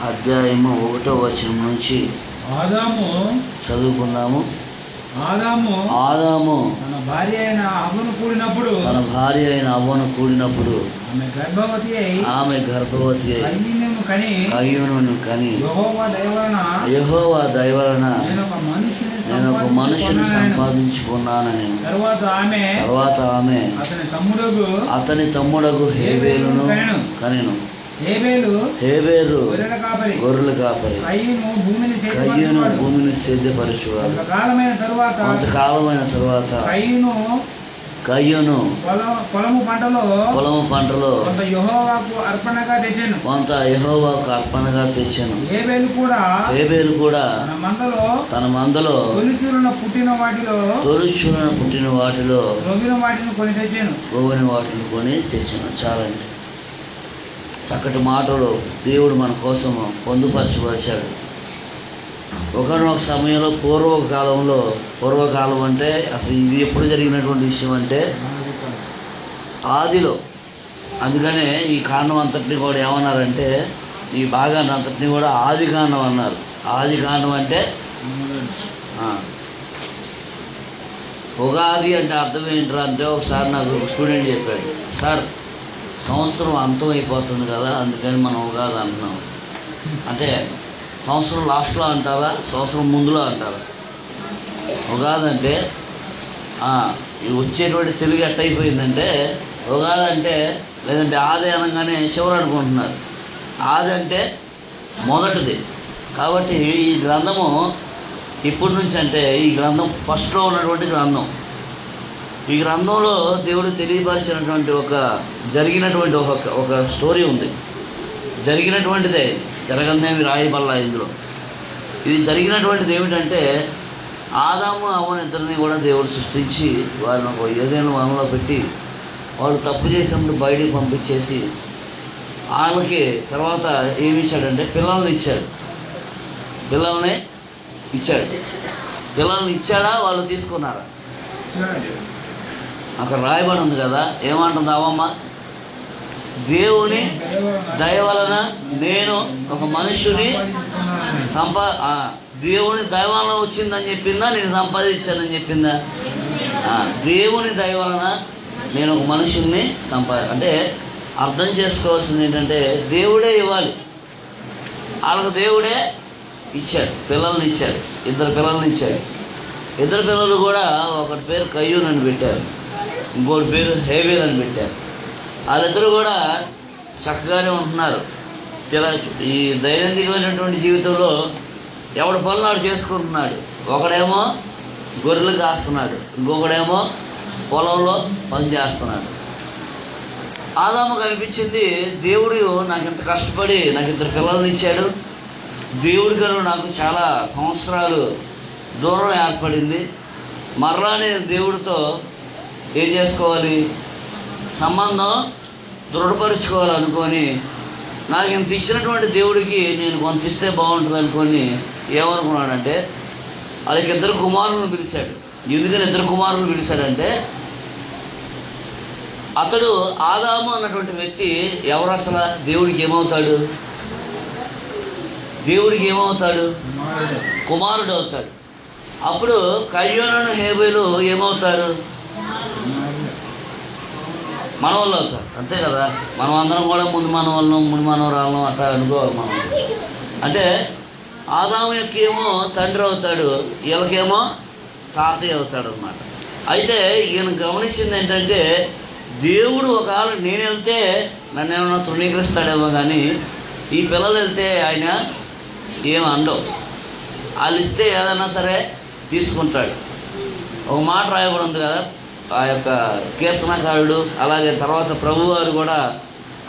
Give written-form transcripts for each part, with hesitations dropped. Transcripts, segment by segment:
అధ్యాయము 1వ వచనం నుంచి చదువుకుందాము. ఆదాము తన భార్య అయిన అవ్వను కూడినప్పుడు ఆమె గర్భవతి అయి కయ్యూనును కని యెహోవా దయ వలన నేను ఒక మనుషుని సంపాదించుకున్నానని తర్వాత ఆమె అతని తమ్ముడగు హేబేలును కనెను. హేబేలు గొర్రెల కాపరి, కయ్యూను భూమిని సిద్ధపరచువాడు. కొంతకాలమైన తరువాత కయ్యూను పొలము పంటలో కొంత యెహోవాకు అర్పణగా తెచ్చెను. హేబేలు కూడా తన మందలో తొలిచూలున పుట్టిన వాటిలో గోవిన వాటిని కొని తెచ్చెను. చాలండి. చక్కటి మాటలు దేవుడు మన కోసం పొందుపరచబరిచాడు. ఒకనొక సమయంలో పూర్వకాలం అంటే అసలు ఇది ఎప్పుడు జరిగినటువంటి విషయం అంటే ఆదిలో. అందుకనే ఈ కాండం అంతటిని కూడా ఏమన్నారంటే, ఈ భాగాన్ని అంతటిని కూడా ఆది కాండం అన్నారు. ఆది కాండం అంటే ఉగాది అంటే అర్థం ఏంటంటే, అంటే ఒకసారి నాకు స్టూడెంట్ చెప్పాడు, సార్ సంవత్సరం అంతం అయిపోతుంది కదా, అందుకని మనం ఉగాది అంటున్నాం. అంటే సంవత్సరం లాస్ట్లో అంటారా, సంవత్సరం ముందులో అంటారా? ఉగాది అంటే వచ్చేటువంటి తెలుగు ఎట్టయిపోయిందంటే, ఉగాది అంటే లేదంటే ఆది అనగానే శివరు అనుకుంటున్నారు. ఆది అంటే మొదటిది. కాబట్టి ఈ గ్రంథము ఇప్పటి నుంచి అంటే ఈ గ్రంథం ఫస్ట్లో ఉన్నటువంటి గ్రంథం. ఈ గ్రంథంలో దేవుడు తెలియపరిచినటువంటి జరిగినటువంటి ఒక స్టోరీ ఉంది. జరిగినటువంటిదే, జరగందేమి రాయబల్లా ఇందులో. ఇది జరిగినటువంటిది ఏమిటంటే, ఆదాము అవ్వను ఇద్దరిని కూడా దేవుడు సృష్టించి వారిని ఒక ఏదైనా వనంలో పెట్టి వాళ్ళు తప్పు చేసినప్పుడు బయటికి పంపించేసి వాళ్ళకి తర్వాత ఏమి ఇచ్చాడంటే పిల్లల్ని ఇచ్చాడు. పిల్లల్ని ఇచ్చాడా, వాళ్ళు తీసుకున్నారా? అక్కడ రాయబడి ఉంది కదా, ఏమంటుంది అవ్వమ్మ? దేవుని దయ వలన నేను ఒక మనుష్యుని దేవుని దయ వలన వచ్చిందని చెప్పిందా, నేను సంపాదించానని చెప్పిందా? దేవుని దయ వలన నేను ఒక మనుషుల్ని అంటే అర్థం చేసుకోవాల్సింది ఏంటంటే, దేవుడే ఇవ్వాలి. వాళ్ళకు దేవుడే ఇచ్చాడు, పిల్లల్ని ఇచ్చాడు. ఇద్దరు పిల్లలు కూడా ఒకటి పేరు కయ్యూన్ అని పెట్టారు, ఇంకోటి పేరు హేబేల్ అని పెట్టారు. వాళ్ళిద్దరూ కూడా చక్కగానే ఉంటున్నారు. ఈ దైనందికమైనటువంటి జీవితంలో ఎవడి పనులు వాడు చేసుకుంటున్నాడు. ఒకడేమో గొర్రెలు కాస్తున్నాడు, ఇంకొకడేమో పొలంలో పని చేస్తున్నాడు. ఆదాముకు అనిపించింది, దేవుడు నాకు ఇంత కష్టపడి నాకు ఇద్దరు పిల్లల్ని ఇచ్చాడు, దేవుడి గారు నాకు చాలా సంవత్సరాలు దూరం ఏర్పడింది, మరలా నేను దేవుడితో ఏం చేసుకోవాలి, సంబంధం దృఢపరుచుకోవాలనుకొని నాకు ఇంత ఇచ్చినటువంటి దేవుడికి నేను కొంత ఇస్తే బాగుంటుంది అనుకొని ఏమనుకున్నాడంటే, వాళ్ళకి ఇద్దరు కుమారులను పిలిచాడు. ఎందుకని ఇద్దరు కుమారులను పిలిచాడంటే, అతడు ఆదాము అన్నటువంటి వ్యక్తి ఎవరు అసలు? దేవుడికి ఏమవుతాడు? కుమారుడు అవుతాడు. అప్పుడు కయ్యూను హేబేలు ఏమవుతారు? మనవాళ్ళు అవుతారు. అంతే కదా, మనం అందరం కూడా ముందు మనవరాళ్ళం అట్లా అనుకోవాలి మనం. అంటే ఆదాము యొక్క ఏమో తండ్రి అవుతాడు, వీళ్ళకేమో తాతయ్య అవుతాడు అన్నమాట. అయితే ఈయన గమనించింది ఏంటంటే, దేవుడు ఒకవేళ నేను వెళ్తే నన్ను ఏమన్నా తృణీకరిస్తాడేమో, కానీ ఈ పిల్లలు వెళ్తే ఆయన ఏమి అండవు. వాళ్ళు ఇస్తే ఏదైనా సరే తీసుకుంటాడు. ఒక మాట రాయబడి ఉంది కదా, ఆ యొక్క కీర్తనకారుడు అలాగే తర్వాత ప్రభువారు కూడా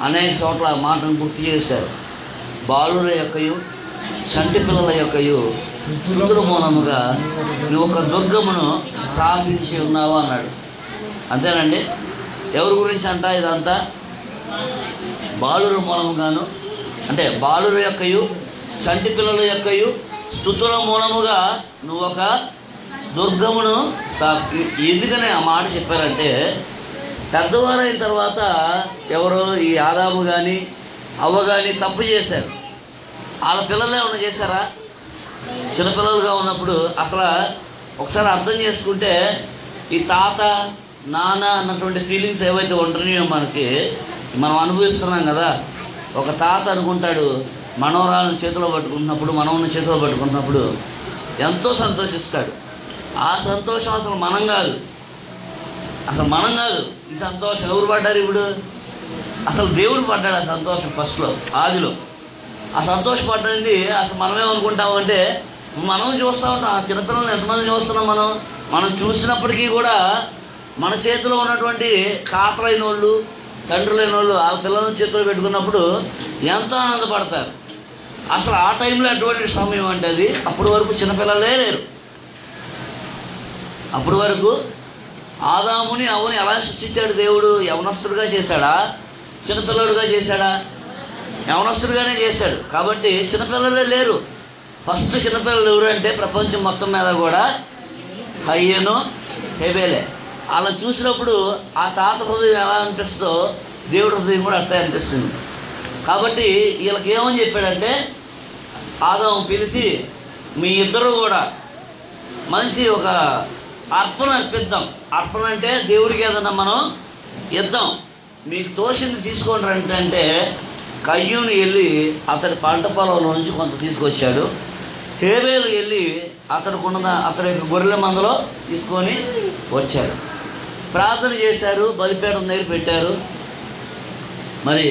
అనేక చోట్ల మాటను గుర్తు చేశారు. బాలుర యొక్కయు చంటి పిల్లల యొక్కయు స్తుతుల మూలముగా నువ్వు ఒక దుర్గమును స్థాపించి ఉన్నావు అన్నాడు. అంతేనండి. ఎవరి గురించి అంట ఇదంతా? బాలుర మూలముగాను, అంటే బాలుర యొక్కయు చంటి పిల్లల యొక్కయు స్తుతుల మూలముగా నువ్వు ఒక దుర్గమును ఎందుకని ఆ మాట చెప్పారంటే, పెద్దవారైన తర్వాత ఎవరో ఈ ఆదాము కానీ అవ్వ కానీ తప్పు చేశారు. వాళ్ళ పిల్లలు ఏమైనా చేశారా? చిన్నపిల్లలుగా ఉన్నప్పుడు అసలు ఒకసారి అర్థం చేసుకుంటే ఈ తాత నాన్న అన్నటువంటి ఫీలింగ్స్ ఏవైతే ఉంటున్నాయో మనం అనుభవిస్తున్నాం కదా. ఒక తాత అనుకుంటాడు మనవరాలను చేతిలో పట్టుకుంటున్నప్పుడు, మనవని చేతిలో పట్టుకుంటున్నప్పుడు ఎంతో సంతోషిస్తాడు. ఆ సంతోషం అసలు మనం కాదు. ఈ సంతోషం ఎవరు పడ్డారు ఇప్పుడు? అసలు దేవుడు పడ్డాడు ఆ సంతోషం ఫస్ట్లో, ఆదిలో. ఆ సంతోషపడ్డది అసలు మనమేమనుకుంటామంటే, మనం చూస్తూ ఉంటాం. ఆ చిన్నపిల్లల్ని ఎంతమంది చూస్తున్నాం మనం చూసినప్పటికీ కూడా మన చేతిలో ఉన్నటువంటి తాతలైన వాళ్ళు, తండ్రులైన వాళ్ళు ఆ పిల్లలను చేతిలో పెట్టుకున్నప్పుడు ఎంతో ఆనందపడతారు. అసలు ఆ టైంలో అటువంటి సమయం అంటే అది. అప్పటి వరకు చిన్నపిల్లలే లేరు. అప్పటి వరకు ఆదాముని అవుని ఎలా సృష్టించాడు దేవుడు? యవనస్తుడిగా చేశాడా, చిన్నపిల్లడుగా చేశాడా? యవనస్తుడిగానే చేశాడు. కాబట్టి చిన్నపిల్లలే లేరు. ఫస్ట్ చిన్నపిల్లలు ఎవరు అంటే ప్రపంచం మొత్తం మీద కూడా కయ్యను, హేబేలే. అలా చూసినప్పుడు ఆ తాత హృదయం ఎలా అనిపిస్తుందో దేవుడి హృదయం కూడా అట్లా అనిపిస్తుంది. కాబట్టి వీళ్ళకి ఏమని చెప్పాడంటే, ఆదాము పిలిచి మీ ఇద్దరు కూడా మంచి ఒక అర్పణ అర్పిద్దాం. అర్పణ అంటే దేవుడికి ఏదన్నా మనం ఇద్దాం, మీకు తోచింది తీసుకోండి అంటే కయ్యూని వెళ్ళి అతడి పంట పొలంలో నుంచి కొంత తీసుకొచ్చాడు. హేబేలు వెళ్ళి అతడి గొర్రెల మందలో తీసుకొని వచ్చాడు. ప్రార్థన చేశారు, బలిపీఠం దగ్గర పెట్టారు. మరి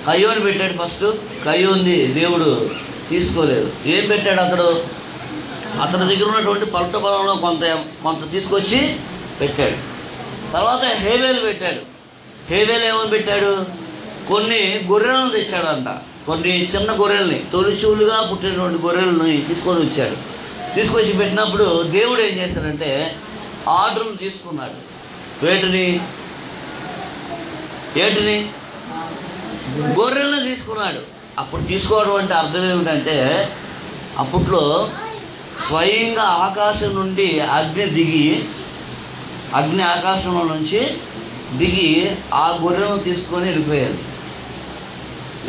కయ్యూని పెట్టాడు ఫస్ట్. కయ్యూని దేవుడు తీసుకోలేదు. ఏం పెట్టాడు? అతని దగ్గర ఉన్నటువంటి పంట పొలంలో కొంత తీసుకొచ్చి పెట్టాడు. తర్వాత హేబేలు పెట్టాడు. హేబేలు ఏమని పెట్టాడు? కొన్ని గొర్రెలను తెచ్చాడంట. కొన్ని చిన్న గొర్రెల్ని, తొలిచూలుగా పుట్టినటువంటి గొర్రెలని తీసుకొచ్చి పెట్టినప్పుడు దేవుడు ఏం చేశాడంటే ఆర్డర్లు తీసుకున్నాడు. ఏంటిని? గొర్రెలను తీసుకున్నాడు. అప్పుడు తీసుకోవడం అంటే అర్థం ఏమిటంటే, అప్పట్లో స్వయంగా ఆకాశం నుండి అగ్ని ఆకాశంలో నుంచి దిగి ఆ గొర్రెలను తీసుకొని వెళ్ళిపోయారు.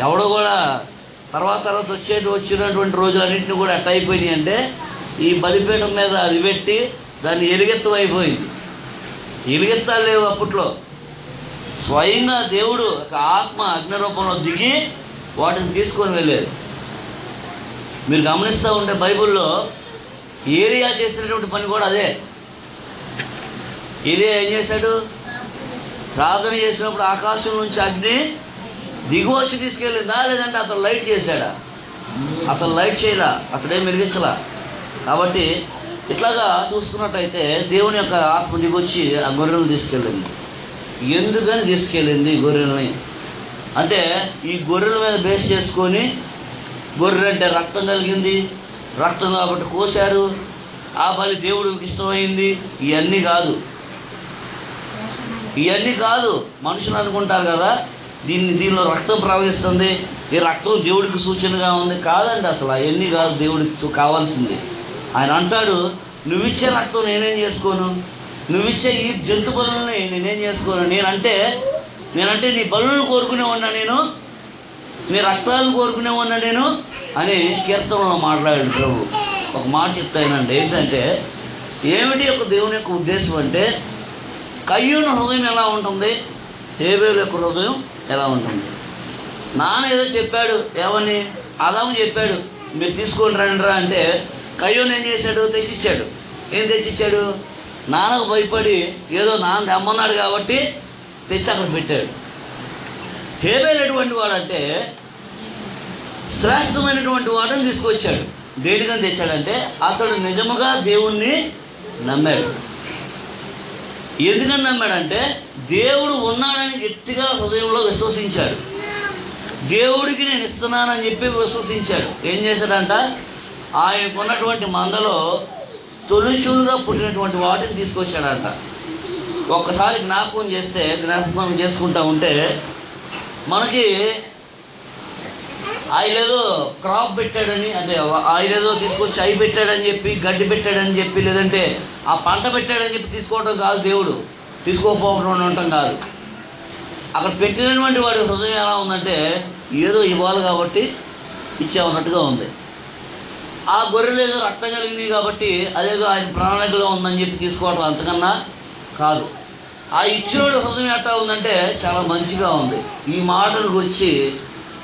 ఎవడో కూడా తర్వాత వచ్చినటువంటి రోజులన్నింటినీ కూడా ఎట్ట అయిపోయినాయి అంటే, ఈ బలిపీఠం మీద అది పెట్టి దాన్ని ఎలుగెత్తు అయిపోయింది. ఎలుగెత్తాలు లేవు అప్పట్లో. స్వయంగా దేవుడు ఒక ఆత్మ అగ్ని రూపంలో దిగి వాటిని తీసుకొని వెళ్ళేది. మీరు గమనిస్తూ ఉంటే బైబిల్లో ఏలియా చేసినటువంటి పని కూడా అదే. ఏలియా ఏం చేశాడు? ప్రార్థన చేసినప్పుడు ఆకాశం నుంచి అగ్ని దిగు వచ్చి తీసుకెళ్ళిందా, లేదంటే అతను లైట్ చేశాడా? అతను లైట్ చేయలా, అతడేం మెరిగించలా. కాబట్టి ఇట్లాగా చూస్తున్నట్టయితే దేవుని యొక్క ఆత్మ దిగొచ్చి ఆ గొర్రెలను తీసుకెళ్ళింది. ఎందుకని తీసుకెళ్ళింది గొర్రెల్ని అంటే, ఈ గొర్రెల మీద బేస్ చేసుకొని, గొర్రె అంటే రక్తం కలిగింది, రక్తం కాబట్టి కోశారు, ఆ బలి దేవుడికి ఇష్టమైంది. ఇవన్నీ కాదు. మనుషులు అనుకుంటారు కదా, దీనిలో రక్తం ప్రవహిస్తుంది, ఈ రక్తం దేవుడికి సూచనగా ఉంది. కాదండి, అసలు అవన్నీ కాదు దేవుడికి కావాల్సింది. ఆయన అంటాడు, నువ్విచ్చే రక్తం నేనేం చేసుకోను, నువ్విచ్చే ఈ జంతు బలుల్ని నేనేం చేసుకోను, నేనంటే నీ బలులను కోరుకునేవాడినా నేను, నీ రక్తాలను కోరుకునేవాడినా నేను అని కీర్తనలో మాట్లాడాడు ప్రభు. ఒక మాట చెప్తానండి, ఏంటంటే ఏమిటి ఒక దేవుని యొక్క ఉద్దేశం అంటే, కయ్యూని హృదయం ఎలా ఉంటుంది, హేబేలు యొక్క హృదయం ఎలా ఉంటుంది. నాన్న ఏదో చెప్పాడు, ఏమని? ఆదాము చెప్పాడు, మీరు తీసుకొని రండిరా అంటే కయ్యూని ఏం చేశాడు? తెచ్చిచ్చాడు. ఏం తెచ్చిచ్చాడు? నాన్నకు భయపడి ఏదో నాన్న తెమ్మన్నాడు కాబట్టి తెచ్చి అక్కడ పెట్టాడు. హేబేలు ఎటువంటి వాడంటే శ్రేష్టమైనటువంటి వాడని తీసుకొచ్చాడు. దేనికని తెచ్చాడంటే అతడు నిజముగా దేవుణ్ణి నమ్మాడు. ఎందుకని నమ్మాడంటే దేవుడు ఉన్నాడని గట్టిగా హృదయంలో విశ్వసించాడు. దేవుడికి నేను ఇస్తున్నానని చెప్పి విశ్వసించాడు. ఏం చేశాడంట? ఆయనకున్నటువంటి మందలో తొలిచూలుగా పుట్టినటువంటి వాటిని తీసుకొచ్చాడంట. ఒక్కసారి జ్ఞాపకం చేసుకుంటా ఉంటే మనకి ఆయన ఏదో క్రాప్ పెట్టాడని, అంటే ఆయన ఏదో తీసుకొచ్చి అవి పెట్టాడని చెప్పి, గడ్డి పెట్టాడని చెప్పి, లేదంటే ఆ పంట పెట్టాడని చెప్పి తీసుకోవడం కాదు, దేవుడు తీసుకోకపోవడం ఉండటం కాదు. అక్కడ పెట్టినటువంటి వాడి హృదయం ఎలా ఉందంటే, ఏదో ఇవ్వాలి కాబట్టి ఇచ్చామన్నట్టుగా ఉంది. ఆ గొర్రెలు ఏదో రక్తం కలిగినవి కాబట్టి అదేదో ఆయన ప్రణాళికలో ఉందని చెప్పి తీసుకోవటం అంతకన్నా కాదు. ఆ ఇచ్చినోడు హృదయం ఎట్లా ఉందంటే చాలా మంచిగా ఉంది. ఈ మాటలకు వచ్చి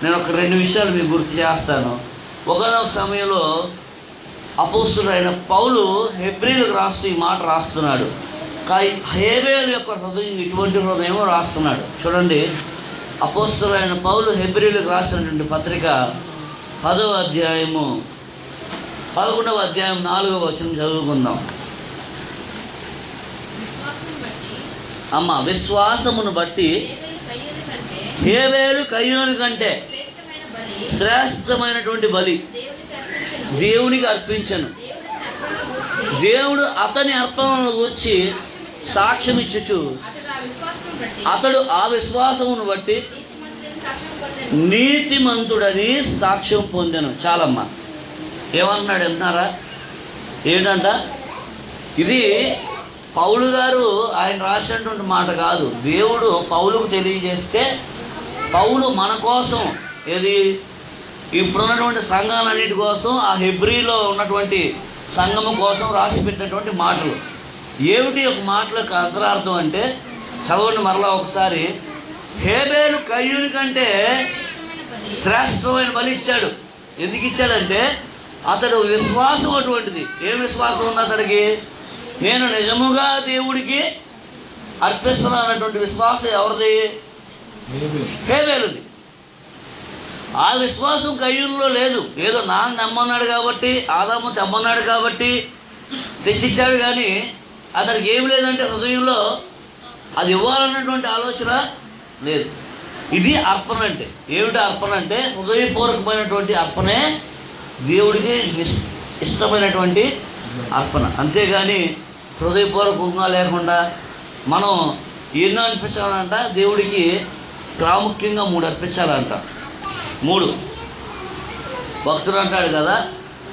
నేను ఒక 2 విషయాలు మీకు గుర్తు చేస్తాను. ఒకనొక సమయంలో అపోస్తుడైన పౌలు హెబ్రీలకు రాస్తూ ఈ మాట రాస్తున్నాడు. హేబేలు యొక్క హృదయం ఇటువంటి హృదయం రాస్తున్నాడు. చూడండి, అపోస్తుడైన పౌలు హెబ్రీలకు రాసినటువంటి పత్రిక 10వ అధ్యాయము 11వ అధ్యాయం 4వ వచనం చదువుకుందాం. అమ్మ, విశ్వాసమును బట్టి హేబేలు కయ్యోను కంటే శ్రేష్టమైనటువంటి బలి దేవునికి అర్పించను. దేవుడు అతని అర్పణను గురించి సాక్ష్యం ఇచ్చుచు అతడు ఆ విశ్వాసమును బట్టి నీతిమంతుడని సాక్ష్యం పొందెను. చాలమ్మా, ఏమన్నాడు విన్నారా? ఏంటంట? ఇది పౌలు గారు ఆయన రాసినటువంటి మాట కాదు. దేవుడు పౌలుకు తెలియజేస్తే పౌలు మన కోసం, ఏది ఇప్పుడున్నటువంటి సంఘాలన్నిటి కోసం, ఆ హెబ్రీలో ఉన్నటువంటి సంఘము కోసం రాసి పెట్టినటువంటి మాటలు. ఏమిటి ఒక మాటలకు అంతరార్థం అంటే, చదవండి మరలా ఒకసారి. హేబేలు కయ్యూని కంటే శ్రేష్టమైన బలి ఇచ్చాడు. ఎందుకు ఇచ్చాడంటే అతడు విశ్వాసం అటువంటిది. ఏం విశ్వాసం ఉంది అతడికి? నేను నిజముగా దేవుడికి అర్పిస్తున్నానటువంటి విశ్వాసం ఎవరిది? హేబేలుది. ఆ విశ్వాసం కయ్యూనిలో లేదు. ఏదో నాన్న తెమ్మన్నాడు కాబట్టి, ఆదాము తెమ్మన్నాడు కాబట్టి తెచ్చిచ్చాడు, కానీ అతనికి ఏమి లేదంటే హృదయంలో అది ఇవ్వాలన్నటువంటి ఆలోచన లేదు. ఇది అర్పణ అంటే. ఏమిటి అర్పణ అంటే? హృదయపూర్వకమైనటువంటి అర్పణే దేవుడికి ఇష్టమైనటువంటి అర్పణ. అంతేగాని హృదయపూర్వకంగా లేకుండా మనం ఎన్నో అర్పించాలంట. దేవుడికి ప్రాముఖ్యంగా 3 అర్పించాలంట. 3 భక్తుడు అంటాడు కదా,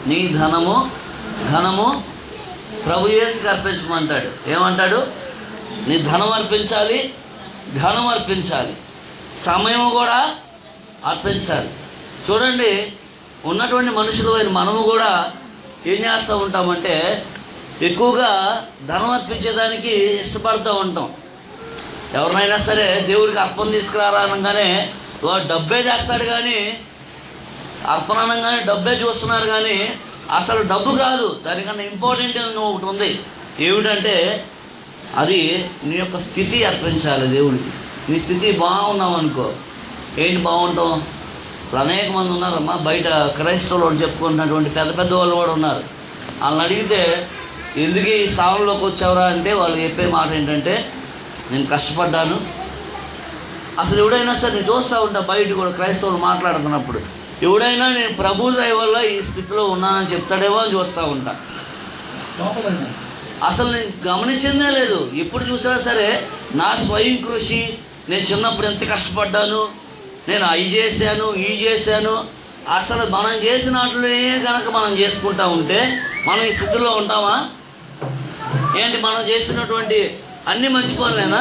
నీ ధనము ప్రభు యేసుకి అర్పించమంటాడు. ఏమంటాడు? నీ ధనం అర్పించాలి, ఘనం అర్పించాలి, సమయం కూడా అర్పించాలి. చూడండి, ఉన్నటువంటి మనుషులు మనము కూడా ఏం చేస్తూ ఉంటామంటే ఎక్కువగా ధనం అర్పించేదానికి ఇష్టపడుతూ ఉంటాం. ఎవరినైనా సరే దేవుడికి అర్పణ తీసుకురారా అనగానే వాడు డబ్బే చేస్తాడు, కానీ అర్పణ అనగానే డబ్బే చూస్తున్నారు, కానీ అసలు డబ్బు కాదు, దానికన్నా ఇంపార్టెంట్ ఒకటి ఉంది. ఏమిటంటే అది నీ యొక్క స్థితి అర్పించాలి దేవుడికి. నీ స్థితి బాగున్నావు అనుకో, ఏంటి బాగుంటాం? అనేక మంది ఉన్నారమ్మా బయట క్రైస్తవులు చెప్పుకుంటున్నటువంటి పెద్ద పెద్ద వాళ్ళు కూడా ఉన్నారు. వాళ్ళని అడిగితే ఎందుకు ఈ స్థానంలోకి వచ్చావురా అంటే వాళ్ళు చెప్పే మాట ఏంటంటే, నేను కష్టపడ్డాను. అసలు ఎవడైనా సరే నేను చూస్తూ ఉంటా బయట కూడా క్రైస్తవులు మాట్లాడుతున్నప్పుడు, ఎవడైనా నేను ప్రభు దయ వల్ల ఈ స్థితిలో ఉన్నానని చెప్తాడేమో అని చూస్తూ ఉంటా. అసలు నేను గమనించిందే లేదు. ఎప్పుడు చూసినా సరే నా స్వయం కృషి, నేను చిన్నప్పుడు ఎంత కష్టపడ్డాను, నేను అవి చేశాను ఈ చేశాను. అసలు మనం చేసిన వాటినే కనుక మనం చేసుకుంటా ఉంటే మనం ఈ స్థితిలో ఉంటామా? ఏంటి, మనం చేసినటువంటి అన్ని మంచి పనులేనా?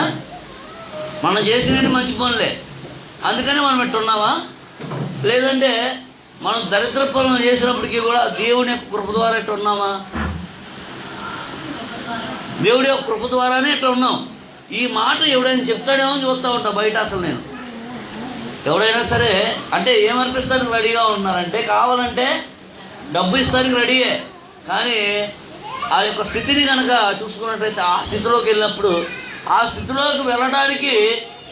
మనం చేసినవి మంచి పనులే, అందుకని మనం ఇట్టున్నామా? లేదంటే మనం దరిద్ర పనులు చేసినప్పటికీ కూడా దేవుని యొక్క కృప ద్వారా ఇట్లా ఉన్నామా? దేవుడి యొక్క కృప ద్వారానే ఇట్లా ఉన్నాం. ఈ మాట ఎవడైనా చెప్తాడేమో చూస్తూ ఉంటా బయట. అసలు నేను ఎవడైనా సరే అంటే ఏమర్పిస్తానికి రెడీగా ఉన్నారంటే, కావాలంటే డబ్బు ఇస్తానికి రెడీయే, కానీ ఆ యొక్క స్థితిని కనుక చూసుకున్నట్లయితే ఆ స్థితిలోకి వెళ్ళినప్పుడు ఆ స్థితిలోకి వెళ్ళడానికి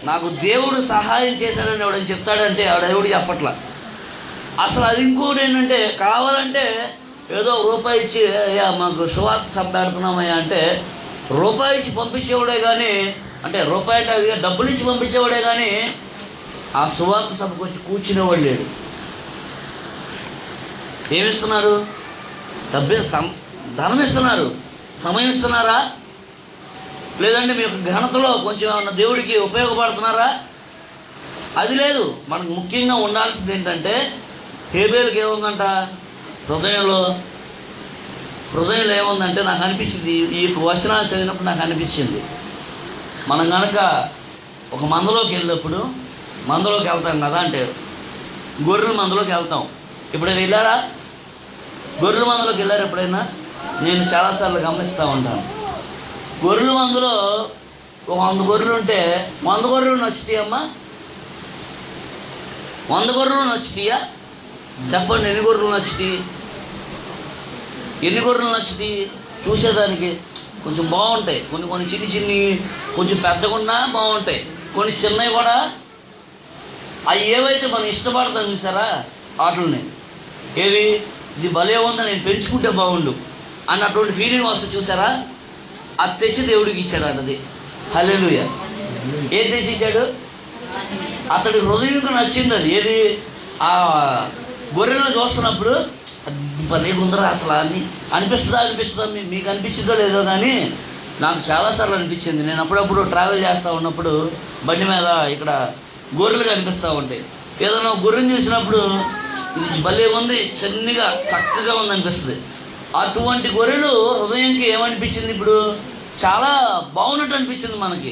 నాకు దేవుడు సహాయం చేశాడని ఎవడని చెప్తాడంటే ఆవిడ దేవుడు చెప్పట్లా. అసలు అది ఇంకోటి ఏంటంటే, కావాలంటే ఏదో రూపాయి ఇచ్చి అయ్యా మాకు సువార్త సభ పెడుతున్నామయ్యా అంటే రూపాయి ఇచ్చి పంపించేవాడే కానీ, అంటే రూపాయి అంటే అది డబ్బులు ఇచ్చి పంపించేవాడే కానీ ఆ సువార్త సభకు వచ్చి కూర్చునేవాడు లేడు. ఏమిస్తున్నారు? డబ్బే ధనం ఇస్తున్నారు, సమయం ఇస్తున్నారా? లేదంటే మీ యొక్క ఘనతలో కొంచెం ఏమన్నా దేవుడికి ఉపయోగపడుతున్నారా? అది లేదు. మనకు ముఖ్యంగా ఉండాల్సింది ఏంటంటే, హేబేలుకి ఏముందంట హృదయంలో ఏముందంటే, నాకు అనిపించింది ఈ వచనాలు చదివినప్పుడు నాకు అనిపించింది, మనం కనుక ఒక మందలోకి వెళ్ళినప్పుడు, మందలోకి వెళ్తాం కదా, అంటే గొర్రెల మందలోకి వెళ్తాం. ఎప్పుడైనా వెళ్ళారా? గొర్రెల మందలోకి వెళ్ళారు ఎప్పుడైనా? నేను చాలాసార్లు గమనిస్తూ ఉంటాను. గొర్రెల మందులో ఒక 100 గొర్రెలు ఉంటే 100 గొర్రెలు నచ్చుతాయమ్మా? 100 గొర్రెలు నచ్చుతాయా? చెప్పండి, ఎన్ని గొర్రెలు నచ్చుతాయి? ఎన్ని గొర్రెలు నచ్చుతాయి? చూసేదానికి కొంచెం బాగుంటాయి. కొన్ని చిన్ని కొంచెం పెద్దగున్నా బాగుంటాయి. కొన్ని చిన్నవి కూడా అవి ఏవైతే మనం ఇష్టపడతాం చూసారా వాటిని, ఏవి ఇది భలే ఉందా నేను పెంచుకుంటే బాగుండు అన్నటువంటి ఫీలింగ్ వస్తే చూసారా, అది తెచ్చి దేవుడికి ఇచ్చాడు. అది హల్లెలూయా. ఏది తెచ్చి ఇచ్చాడు? అతడి హృదయంకు నచ్చింది అది. ఏది? ఆ గొర్రెలను చూస్తున్నప్పుడు భలే ఉందరా అసలు అని అనిపిస్తుందా? మీకు అనిపించిందో లేదో కానీ నాకు చాలాసార్లు అనిపించింది. నేను అప్పుడప్పుడు ట్రావెల్ చేస్తూ ఉన్నప్పుడు బండి మీద ఇక్కడ గొర్రెలు కనిపిస్తూ ఉంటాయి. ఏదైనా గొర్రెని చూసినప్పుడు ఇది భలే ఉంది, చిన్నగా చక్కగా ఉంది అనిపిస్తుంది. అటువంటి గొర్రెలు హృదయంకి ఏమనిపించింది? ఇప్పుడు చాలా బాగున్నట్టు అనిపించింది మనకి.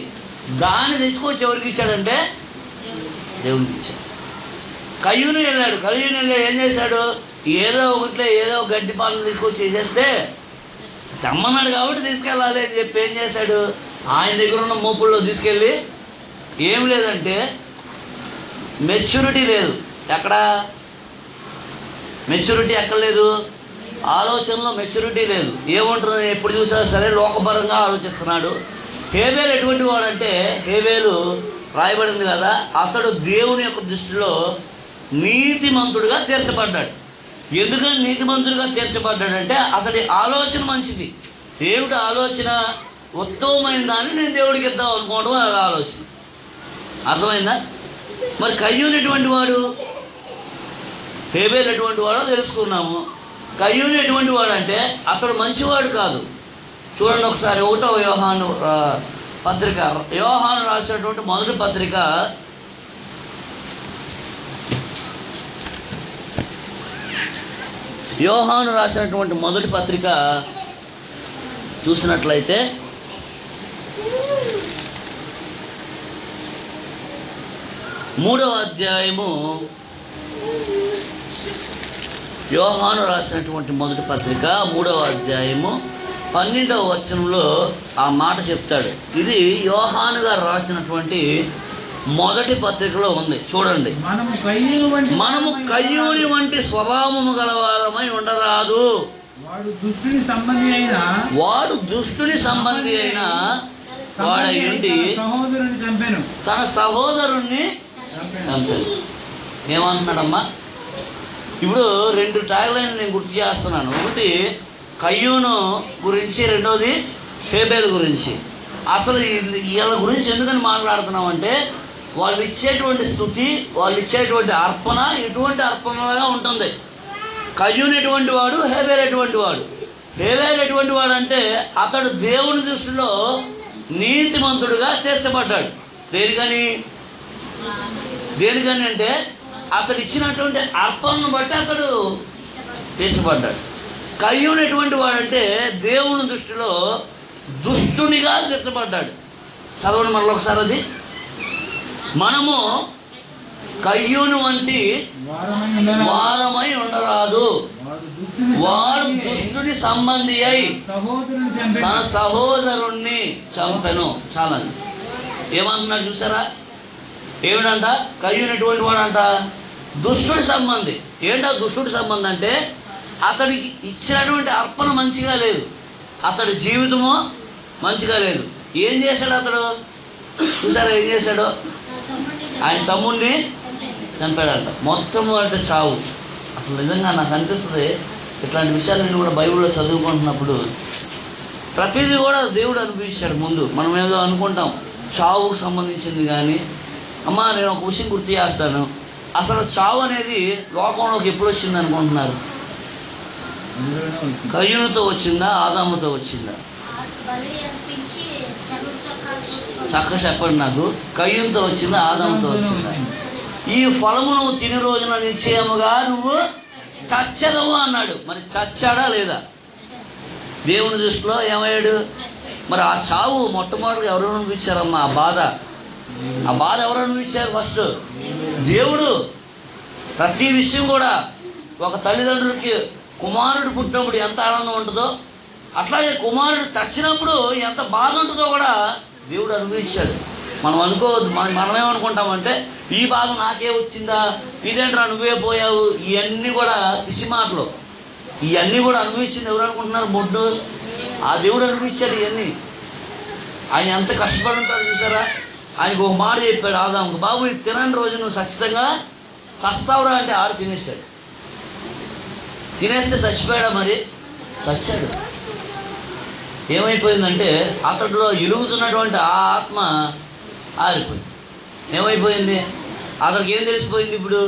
దాన్ని తెచ్చుకొచ్చి ఎవరికి ఇచ్చాడంటే దేవుడికి ఇచ్చాడు. కయ్యూను వెళ్ళాడు. ఏం చేశాడు? ఏదో గడ్డి పాలను తీసుకొచ్చి చేసేస్తే తెమ్మన్నాడు కాబట్టి తీసుకెళ్ళాలి అని చెప్పి ఏం చేశాడు? ఆయన దగ్గర ఉన్న మోపుల్లో తీసుకెళ్ళి, ఏం లేదంటే మెచ్యూరిటీ లేదు. ఎక్కడ మెచ్యూరిటీ? ఎక్కడ లేదు? ఆలోచనలో మెచ్యూరిటీ లేదు. ఏముంటుందని ఎప్పుడు చూసినా సరే లోకపరంగా ఆలోచిస్తున్నాడు. హేబేలు ఎటువంటి వాడంటే, హేబేలు రాయబడింది కదా, అతడు దేవుని యొక్క దృష్టిలో నీతిమంతుడుగా తీర్చబడ్డాడు. ఎందుకని నీతిమంతుడిగా తీర్చబడ్డాడంటే అతడి ఆలోచన మంచిది. దేవుడి ఆలోచన ఉత్తమమైన దాన్ని నేను దేవుడికి ఇద్దాం అనుకోవడం అది ఆలోచన. అర్థమైందా? మరి కయ్యూను ఎటువంటి వాడు, హేబేలు ఎటువంటి వాడో తెలుసుకున్నాము. కయ్యూను ఎటువంటి వాడు అంటే అతడు మంచివాడు కాదు. చూడండి ఒకసారి 1వ యోహాను పత్రిక, యోహాను రాసినటువంటి మొదటి పత్రిక చూసినట్లయితే 3వ అధ్యాయము, యోహాను రాసినటువంటి మొదటి పత్రిక 3వ అధ్యాయము 12వ వచనంలో ఆ మాట చెప్తాడు. ఇది యోహాను గారు రాసినటువంటి మొదటి పత్రికలో ఉంది. చూడండి, మనము కయ్యూని వంటి స్వభావము గలవారమై ఉండరాదు. వాడు దుష్టుని సంబంధి అయిన వాడయ్యుండి తన సహోదరుణ్ణి చంపాను. ఏమంటున్నాడమ్మా? ఇప్పుడు 2 ట్యాగ్లైన్లు నేను గుర్తు చేస్తున్నాను. ఒకటి కయ్యూను గురించి, రెండోది హేబేలు గురించి. అసలు వీళ్ళ గురించి ఎందుకని మాట్లాడుతున్నామంటే వాళ్ళు ఇచ్చేటువంటి స్తుతి, వాళ్ళు ఇచ్చేటువంటి అర్పణ ఎటువంటి అర్పణగా ఉంటుంది. కయ్యూను ఎటువంటి వాడు, హేబేలు ఎటువంటి వాడు. హేబేలు ఎటువంటి వాడు అంటే అతడు దేవుని దృష్టిలో నీతిమంతుడుగా తీర్చబడ్డాడు. దేనికని అంటే అతడు ఇచ్చినటువంటి అర్పణను బట్టి అతడు తీర్చబడ్డాడు. కయ్యూను ఎటువంటి వాడంటే దేవుని దృష్టిలో దుష్టునిగా తీర్చబడ్డాడు. చదవండి మళ్ళీ ఒకసారి అది. మనము కయ్యూను వంటి వారమై ఉండరాదు. వాడు దుష్టుని సంబంధి అయి తన సహోదరుణ్ణి చంపెను. చాలా ఏమంటున్నాడు చూసారా? ఏమిటంట? కయ్యూను ఎటువంటి వాడంట? దుష్టుడి సంబంధి. ఏంటా దుష్టుడి సంబంధం అంటే అతడికి ఇచ్చినటువంటి అర్పణ మంచిగా లేదు, అతడి జీవితము మంచిగా లేదు. ఏం చేశాడు అతడు? చూసారా ఏం చేశాడో? ఆయన తమ్ముడిని చంపాడంట. మొత్తం అంటే చావు. అసలు నిజంగా నాకు అనిపిస్తుంది ఇట్లాంటి విషయాలన్నీ కూడా బైబిల్లో చదువుకుంటున్నప్పుడు ప్రతిదీ కూడా దేవుడు అనుభవించాడు ముందు. మనం ఏదో అనుకుంటాం చావుకు సంబంధించింది. కానీ అమ్మా నేను ఒక విషయం గుర్తు చేస్తాను. అసలు చావు అనేది లోకంలోకి ఎప్పుడు వచ్చింది అనుకుంటున్నారు? కయ్యూనుతో వచ్చిందా, ఆదాముతో వచ్చిందా? చక్కగా చెప్పండి నాకు. కయ్యూనుతో వచ్చిందా, ఆదాముతో వచ్చిందా? ఈ ఫలము నువ్వు తిని రోజున నిశ్చయముగా నువ్వు చచ్చెదవు అన్నాడు. మరి చచ్చాడా లేదా? దేవుని దృష్టిలో ఏమయ్యాడు? మరి ఆ చావు మొట్టమొదటిగా ఎవరు అనిపించారమ్మా? ఆ బాధ ఎవరు అనిపించారు? ఫస్ట్ దేవుడు. ప్రతి విషయం కూడా ఒక తల్లిదండ్రులకి కుమారుడు పుట్టినప్పుడు ఎంత ఆనందం ఉంటుందో, అట్లాగే కుమారుడు చచ్చినప్పుడు ఎంత బాధ ఉంటుందో కూడా దేవుడు అనుభవించాడు. మనం అనుకోవద్దు, మనమేమనుకుంటామంటే ఈ బాధ నాకే వచ్చిందా, ఇదేంట్రా నువ్వే పోయావు, ఇవన్నీ కూడా పిచ్చి మాటలు. ఇవన్నీ కూడా అనుభవించింది ఎవరు అనుకుంటున్నారు? మొడ్డు ఆ దేవుడు అనుభవించాడు ఇవన్నీ. ఆయన ఎంత కష్టపడి ఉంటాడు చూసారా. ఆయనకు ఒక మాట చెప్పాడు ఆదాముకు, బాబు ఇది తినని రోజు నువ్వు ఖచ్చితంగా చస్తావురా అంటే ఆడు తినేశాడు. తినేస్తే చచ్చిపోయాడా? మరి చచ్చాడు. ఏమైపోయిందంటే అతడిలో ఎలుగుతున్నటువంటి ఆ ఆత్మ ఆరిపోయింది. ఏమైపోయింది? అతడికి ఏం తెలిసిపోయింది? ఇప్పుడు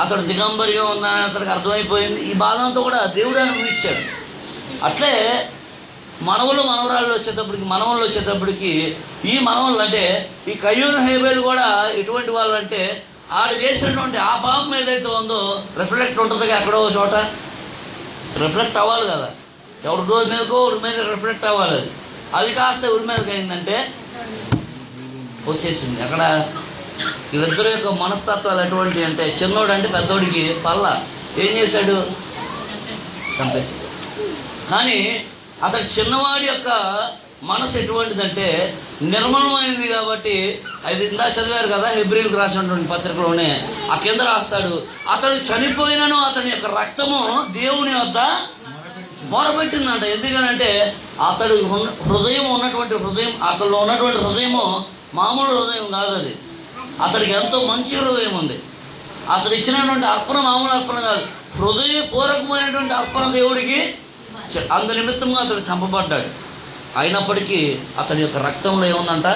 అతడు దిగంబరిగా ఉందని అతడికి అర్థమైపోయింది. ఈ బాధ అంతా కూడా దేవుడు అనుభవించాడు. అట్లే మనవరాళ్ళు వచ్చేటప్పటికి ఈ మనవళ్ళు అంటే ఈ కయ్యూను హేబేలు కూడా ఎటువంటి వాళ్ళు అంటే ఆడు చేసినటువంటి ఆ పాపం ఏదైతే ఉందో రిఫ్లెక్ట్ ఉంటుంది ఎక్కడో చోట, రిఫ్లెక్ట్ అవ్వాలి కదా. ఎవరి రోజు మీదకో ఊరి మీద రిఫ్లెక్ట్ అవ్వాలి. అది కాస్త ఊరి మీదకి అయిందంటే వచ్చేసింది. అక్కడ వీళ్ళిద్దరు యొక్క మనస్తత్వాలు ఎటువంటి అంటే చిన్నోడు అంటే పెద్దోడికి పల్ల ఏం చేశాడు? చంపేశాడు. కానీ అతడు చిన్నవాడి యొక్క మనసు ఎటువంటిదంటే నిర్మలమైనది. కాబట్టి అది ఇందా చదివారు కదా హెబ్రీలకు రాసినటువంటి పత్రికలోనే ఆ కింద రాస్తాడు, అతడు చనిపోయినను అతని యొక్క రక్తము దేవుని వద్ద మొరపెట్టిందంట. ఎందుకనంటే అతడు హృదయం అతడిలో ఉన్నటువంటి హృదయము మామూలు హృదయం కాదు. అది అతడికి ఎంతో మంచి హృదయం ఉంది. అతడు ఇచ్చినటువంటి అర్పణ మామూలు అర్పణ కాదు, హృదయపూర్వకమైనటువంటి అర్పణ దేవుడికి. అందు నిమిత్తంగా అతడు చంపబడ్డాడు. అయినప్పటికీ అతడి యొక్క రక్తంలో ఏముందంట?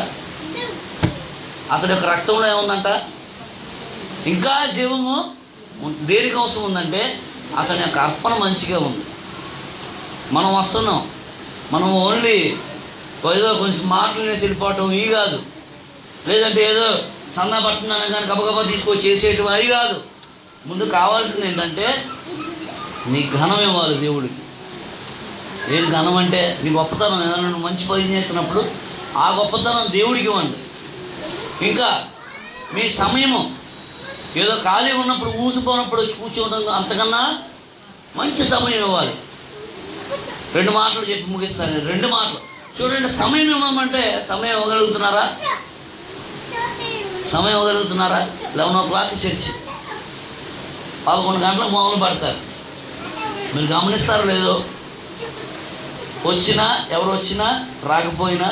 ఇంకా జీవము దేనికి అవసరం ఉందంటే అతని యొక్క అర్పణ మంచిగా ఉంది. మనం వస్తున్నాం, మనం ఓన్లీ ఏదో కొంచెం మాటలు వేసి వెళ్ళిపోవటం ఇవి కాదు, లేదంటే ఏదో చందా పట్టున్నాను కానీ గబగబా తీసుకొచ్చి చేసేయటం అవి కాదు. ముందు కావాల్సింది ఏంటంటే నీ ఘనం ఇవ్వాలి దేవుడికి. ఏది ఘనం అంటే నీ గొప్పతనం. ఏదైనా నువ్వు మంచి పని చేస్తున్నప్పుడు ఆ గొప్పతనం దేవుడికి ఇవ్వండి. ఇంకా మీ సమయము ఏదో ఖాళీ ఉన్నప్పుడు ఊసిపోయినప్పుడు వచ్చి కూర్చోవడం అంతకన్నా మంచి సమయం ఇవ్వాలి. 2 మాటలు చెప్పి ముగిస్తాను. 2 మాటలు చూడండి. సమయం ఇవ్వమంటే సమయం ఇవ్వగలుగుతున్నారా? 11 o'clock చర్చి, 11 గంటలకు మొదలు పెడతారు. మీరు గమనిస్తారో లేదో, ఎవరు వచ్చినా రాకపోయినా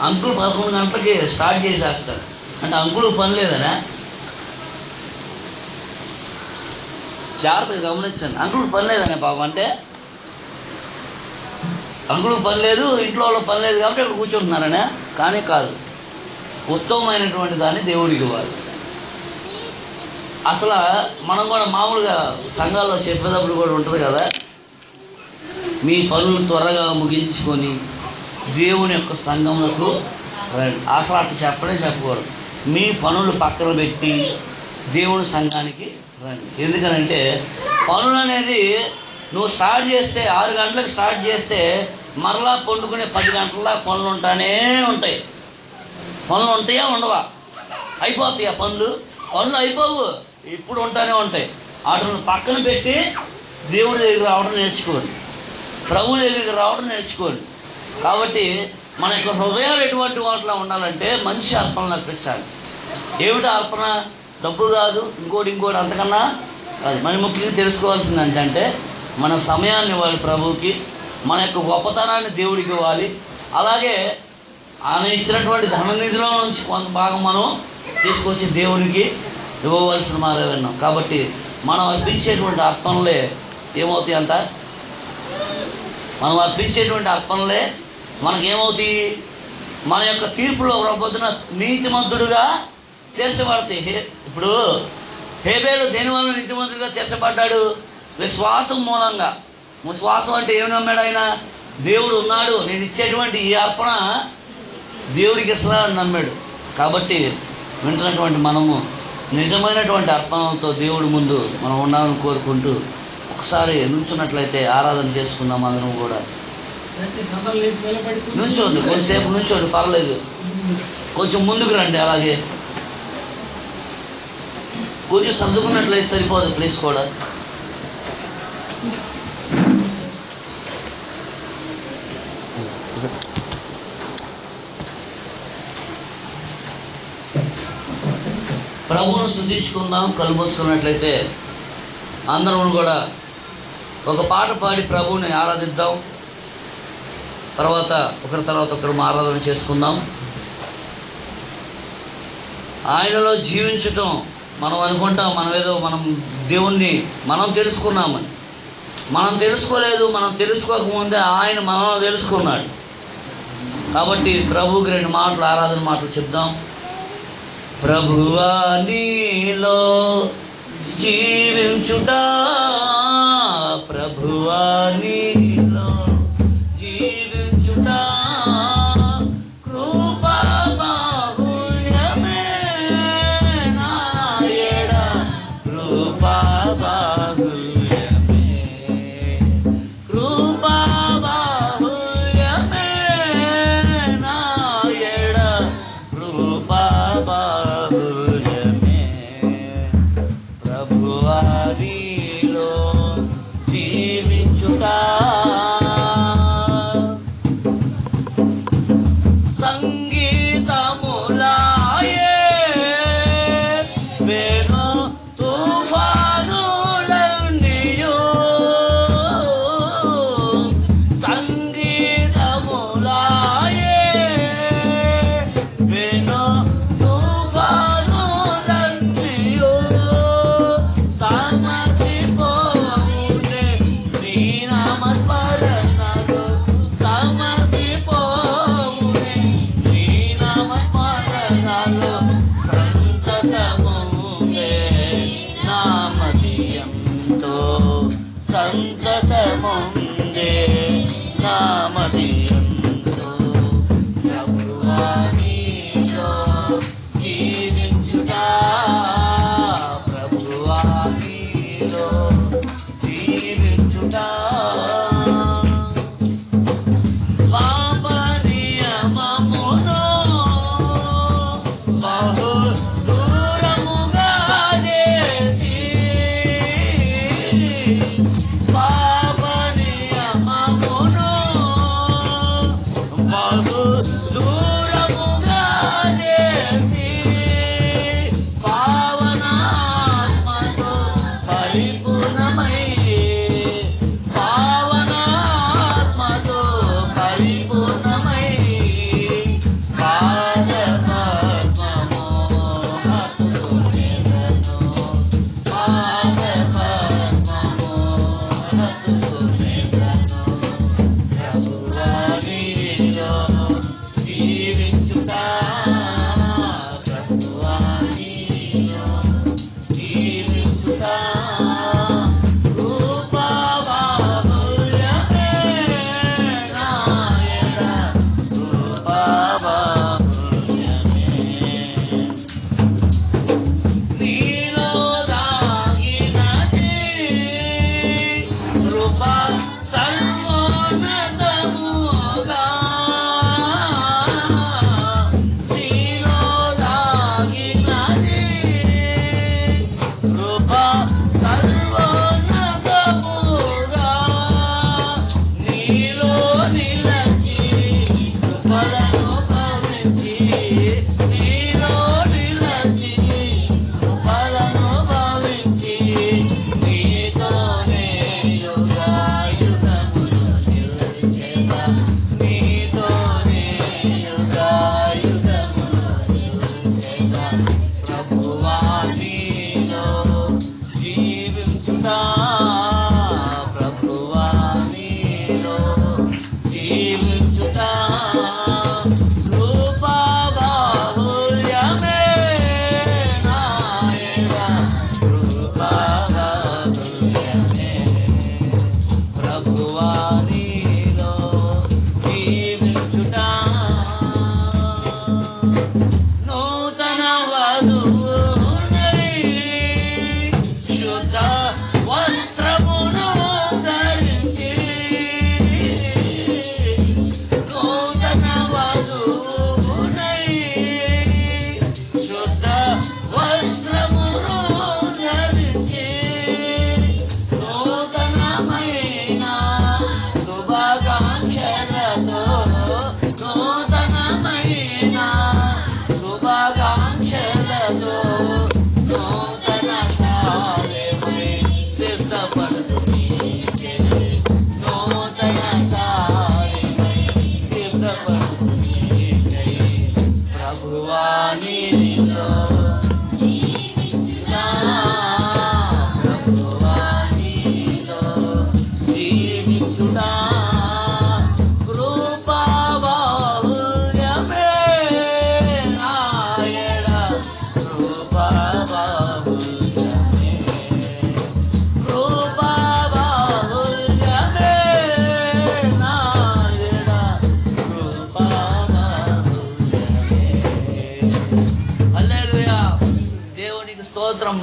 అంకుల్ 11 గంటలకి స్టార్ట్ చేసేస్తారు. అంటే అంకుల్ పని లేదనా? జాగ్రత్తగా గమనించండి. అంకుల్ పని లేదనే పాపం. అంటే అంకులకు పని లేదు, ఇంట్లో వాళ్ళకి పని లేదు కాబట్టి అక్కడ కూర్చుంటున్నారనే. కానీ కాదు, ఉత్తమమైనటువంటి దాన్ని దేవుడికి ఇవ్వాలి. అసలు మనం కూడా మామూలుగా సంఘాల్లో చెప్పేటప్పుడు కూడా ఉంటుంది కదా, మీ పనులు త్వరగా ముగించుకొని దేవుని యొక్క సంఘములకు రండి. అసలు అట్లా చెప్పకూడదు. మీ పనులు పక్కన పెట్టి దేవుని సంఘానికి రండి. ఎందుకనంటే పనులు అనేది నువ్వు స్టార్ట్ చేస్తే 6 గంటలకు స్టార్ట్ చేస్తే మరలా పండుకునే 10 గంటల పనులు ఉంటాయి. పనులు ఉంటాయా ఉండవా? అయిపోతాయి. ఆ పనులు అయిపోవు, ఇప్పుడు ఉంటాయి. వాటిని పక్కన పెట్టి దేవుడి దగ్గర రావడం నేర్చుకోండి, ప్రభు దగ్గరికి రావడం నేర్చుకోండి. కాబట్టి మన యొక్క హృదయాలు ఎటువంటి వాటిలో ఉండాలంటే మంచి అర్పణలు అర్పించాలి. ఏమిటి అర్పణ? డబ్బు కాదు, ఇంకోటి అంతకన్నా కాదు. మరి ముఖ్యంగా తెలుసుకోవాల్సింది ఏంటంటే మన సమయాన్ని ఇవ్వాలి ప్రభువుకి, మన యొక్క గొప్పతనాన్ని దేవుడికి ఇవ్వాలి. అలాగే ఆయన ఇచ్చినటువంటి ధననిధిలో నుంచి కొంత భాగం మనం తీసుకొచ్చి దేవుడికి ఇవ్వవలసిన మారే విన్నాం. కాబట్టి మనం అర్పించేటువంటి అర్పణలే ఏమవుతాయి అంట? మనం అర్పించేటువంటి అర్పణలే మనకేమవుతాయి? మన యొక్క తీర్పులో పొద్దున నీతిమంతుడుగా తీర్చబడతాయి. ఇప్పుడు హేబేలు దేనివల్ల నీతిమంతుడిగా తీర్చబడ్డాడు? విశ్వాసం మూలంగా. విశ్వాసం అంటే ఏమి నమ్మాడు ఆయన? దేవుడు ఉన్నాడు, నేను ఇచ్చేటువంటి ఈ అర్పణ దేవుడికి ఇస్తానని నమ్మాడు. కాబట్టి వింటున్నటువంటి మనము నిజమైనటువంటి అర్పణలతో దేవుడి ముందు మనం ఉండాలని కోరుకుంటూ ఒకసారి నుంచున్నట్లయితే ఆరాధన చేసుకుందాం. అందరం కూడా నుంచోండి, కొంచెంసేపు నుంచోండి, పర్లేదు. కొంచెం ముందుకు రండి. అలాగే కొంచెం సర్దుకున్నట్లయితే సరిపోదు ప్లీజ్ కూడా. ప్రభువును స్తుతించుకుందాం. కళ్ళు మూసుకున్నట్లయితే అందరం కూడా ఒక పాట పాడి ప్రభువుని ఆరాధిద్దాం. తర్వాత ఒకరు ఆరాధన చేసుకుందాం. ఆయనలో జీవించటం మనం అనుకుంటాం, మనం దేవుణ్ణి మనం తెలుసుకున్నామని. మనం తెలుసుకోలేదు. మనం తెలుసుకోకముందే ఆయన మనలో తెలుసుకున్నాడు. కాబట్టి ప్రభువుకి 2 మాటలు, ఆరాధన మాటలు చెప్దాం. ప్రభువా నీలో జీవించుట, ప్రభువా నీలో జీవించుట, కృపా బాహుళ్యమే నాయడ, కృపా బాహుళ్యమే, కృపా బాహుళ్యమే నాయడ, కృపా బాహుళ్యమే, ప్రభువా నీలో జీవించుట. సంగీతములాయే వేణు తుఫానులన్నీయు, సంగీతములాయే వేణు తుఫానులన్నీయు, సమసిపోవునే నీ నామస్మరణలో, సమసిపోవునే నీ నామస్మరణలో, సంతసముందే నామధేయంతో, సంతసముందే నామధేయంతో, ప్రభువా నీలో జీవించుట, ప్రభువా నీలో జీవించుట. పాప నియమమును బహు దూరముగా చేసి, పాప నియమమును బహు దూరముగా చేసి, పావనాత్మతో పరిపూర్ణమై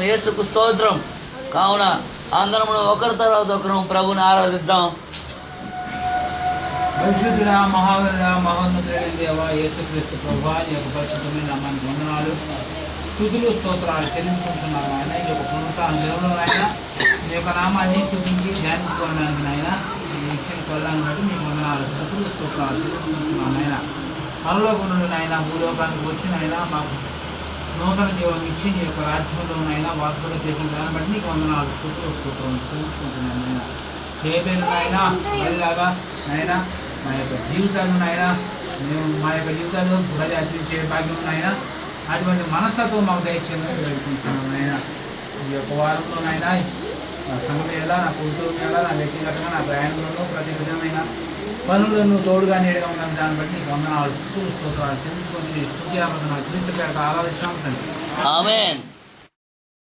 యేసుకు స్తోత్రం. కావున అందరం ఒకరి తర్వాత ఒకరు ప్రభుని ఆరాధిద్దాం. పరిశుద్ధుడా, మహాగణుడా, మహోన్నతుడైన దేవా, యేసుక్రీస్తు ప్రభువా, నీ యొక్క పరిశుద్ధమైన నామానికి వందనాలు, స్తుతులు, స్తోత్రాలు చెల్లించుకుంటున్నాను ఆయన. ఈ యొక్క పునరుత్థాన దినంలో నాయన మీ యొక్క నామాన్ని స్తుతించి ధ్యానించుకోవడానికి నాయన ఈ ఇచ్చిన కొల్లాన్ని బట్టి మీకు వందనాలు, స్తుతులు, స్తోత్రాలు చెల్లించుకుంటున్నాను ఆయన. పరలోకం నుండి నాయన భూలోకానికి వచ్చిన ఆయన మాకు నూతన జీవం ఇచ్చి నీ యొక్క రాజ్యంలో నాయన వార్తలు చేసిన దాన్ని బట్టి నీకు వందనాలు, స్తుతులు, స్తోత్రాలు చెల్లించుకుంటున్నాను ఆయన. చేయబడిన నాయన మళ్ళీలాగా నాయన మా యొక్క జీవితాలు నాయన మేము మా యొక్క జీవితాలు ప్రజాచరించే భాగ్యం నాయన అటువంటి మనస్తత్వం మాకు దయచేయమని వేడుకుంటున్నాం నాయన. ఈ యొక్క వారంలో నాయన సంఘం ఎలా, నా కుటుంబం ఎలా, నా వ్యక్తిగతంగా నా ప్రయాణంలో ప్రతి విధమైన పనులను తోడుగా నీడగా ఉన్నాను. దాన్ని బట్టి నీకు వందనాలు, స్తుతులు, స్తోత్రాలు చెల్లించుకొని స్తుతి ఆరాధన క్రీస్తు పేరిట ఆరాధించాము తండ్రి. ఆమేన్.